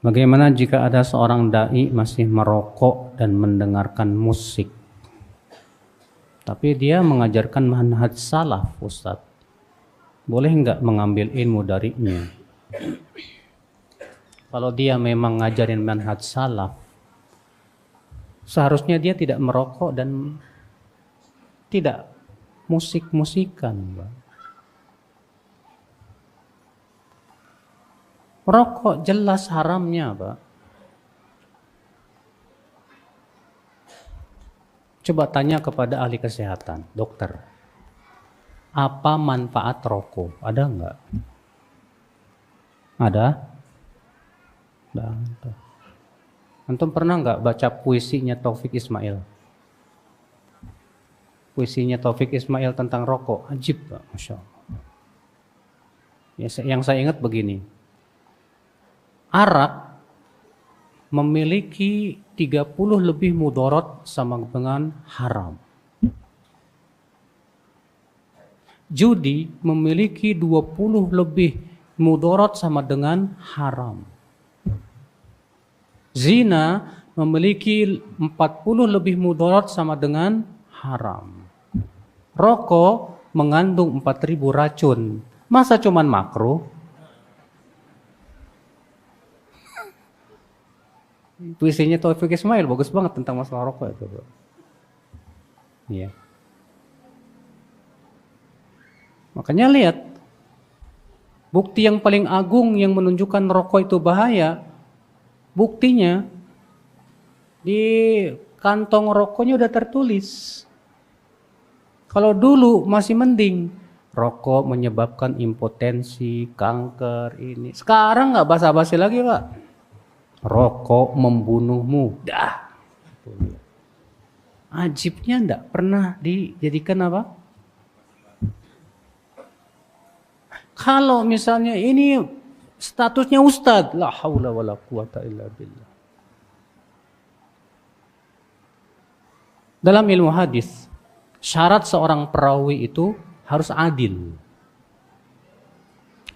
Bagaimana jika ada seorang dai masih merokok dan mendengarkan musik, tapi dia mengajarkan manhaj salaf, Ustadz? Boleh nggak mengambil ilmu darinya? Kalau dia memang ngajarin manhaj salaf, seharusnya dia tidak merokok dan tidak musik-musikan, Pak. Rokok jelas haramnya, Pak. Coba tanya kepada ahli kesehatan, dokter. Apa manfaat rokok? Ada enggak? Ada? Enggak ada. Antum pernah enggak baca puisinya Taufik Ismail? Puisinya Taufik Ismail tentang rokok, ajib, Pak, Masya Allah. Ya, yang saya ingat begini. Arak memiliki 30 lebih mudarat sama dengan haram. Judi memiliki 20 lebih mudarat sama dengan haram. Zina memiliki 40 lebih mudarat sama dengan haram. Rokok mengandung 4.000 racun. Masa cuman makruh? Puisinya Taufik Ismail bagus banget tentang masalah rokok itu, Bro. Iya. Makanya lihat, bukti yang paling agung yang menunjukkan rokok itu bahaya, buktinya di kantong rokoknya udah tertulis. Kalau dulu masih mending, rokok menyebabkan impotensi, kanker ini. Sekarang nggak basa-basi lagi, Pak. Rokok membunuhmu. Dah. Ajibnya enggak pernah dijadikan apa? Kalau misalnya ini statusnya ustadz, la haula wala quwata illa billah. Dalam ilmu hadis, syarat seorang perawi itu harus adil.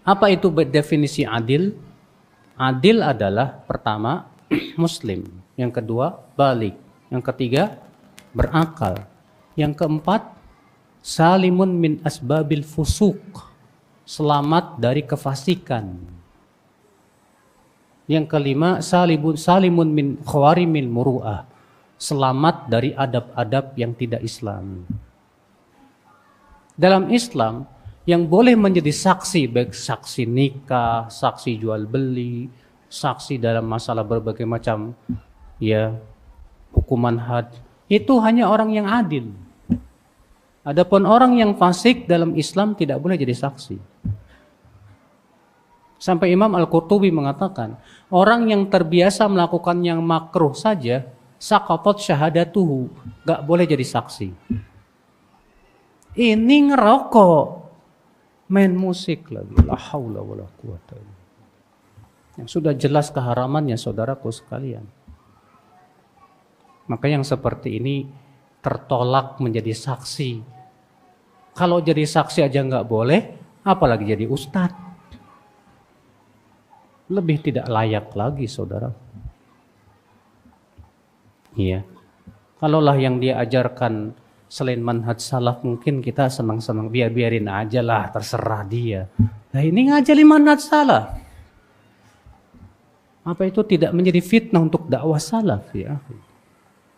Apa itu definisi adil? Adil adalah pertama muslim, yang kedua balik, yang ketiga berakal, yang keempat salimun min asbabil fusuk, selamat dari kefasikan, yang kelima salimun min khawarimil muru'ah, selamat dari adab-adab yang tidak Islam. Dalam Islam yang boleh menjadi saksi, baik saksi nikah, saksi jual beli, saksi dalam masalah berbagai macam ya hukuman had, itu hanya orang yang adil. Adapun orang yang fasik dalam Islam tidak boleh jadi saksi. Sampai Imam Al-Qurtubi mengatakan, orang yang terbiasa melakukan yang makruh saja, saqatat syahadatuhu, gak boleh jadi saksi. Ini ngerokok, main musik lagi, la haula wala quwata illa billah. Yang sudah jelas keharamannya, saudaraku sekalian. Maka yang seperti ini tertolak menjadi saksi. Kalau jadi saksi aja nggak boleh, apalagi jadi ustadz. Lebih tidak layak lagi, saudara. Iya. Kalaulah yang dia ajarkan selain manhaj salaf, mungkin kita senang-senang, biarin aja lah, terserah dia. Nah ini ngajarin manhaj salaf. Apa itu tidak menjadi fitnah untuk dakwah salaf, ya?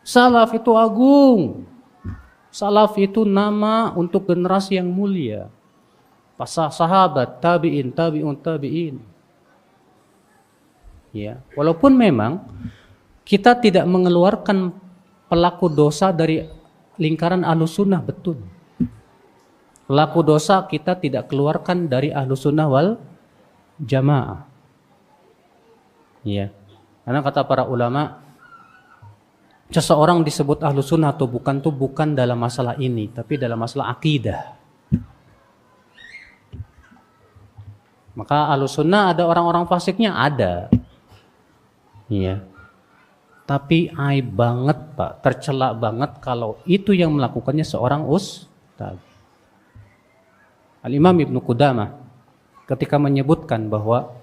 Salaf itu agung. Salaf itu nama untuk generasi yang mulia. Pasal sahabat, tabi'in, tabi'un, tabi'in. Ya, walaupun memang kita tidak mengeluarkan pelaku dosa dari lingkaran Ahlussunnah, betul. Pelaku dosa kita tidak keluarkan dari Ahlussunnah wal Jamaah. Ya. Karena kata para ulama, seseorang disebut Ahlussunnah atau bukan itu bukan dalam masalah ini, tapi dalam masalah akidah. Maka Ahlussunnah ada orang-orang fasiknya, ada. Iya. Tapi aib banget, Pak, tercela banget kalau itu yang melakukannya seorang ustaz. Al-Imam Ibnu Qudamah ketika menyebutkan bahwa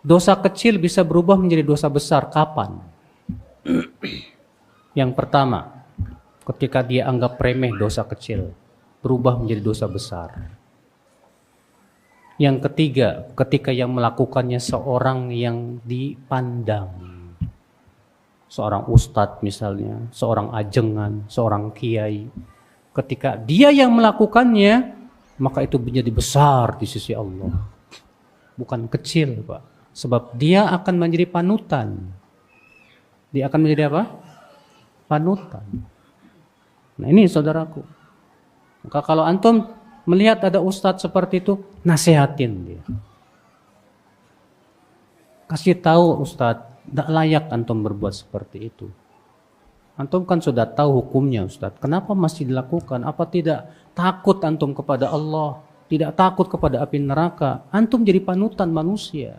Dosa kecil bisa berubah menjadi dosa besar kapan? Yang pertama, ketika dia anggap remeh dosa kecil, berubah menjadi dosa besar. Yang ketiga, ketika yang melakukannya seorang yang dipandang. Seorang ustadz misalnya, seorang ajengan, seorang kiai. Ketika dia yang melakukannya, maka itu menjadi besar di sisi Allah. Bukan kecil, Pak. Sebab dia akan menjadi panutan. Dia akan menjadi apa? Panutan. Nah ini saudaraku. Maka kalau antum melihat ada ustadz seperti itu, nasihatin dia. Kasih tahu ustadz, tidak layak antum berbuat seperti itu. Antum kan sudah tahu hukumnya ustadz. Kenapa masih dilakukan? Apa tidak takut antum kepada Allah? Tidak takut kepada api neraka? Antum jadi panutan manusia.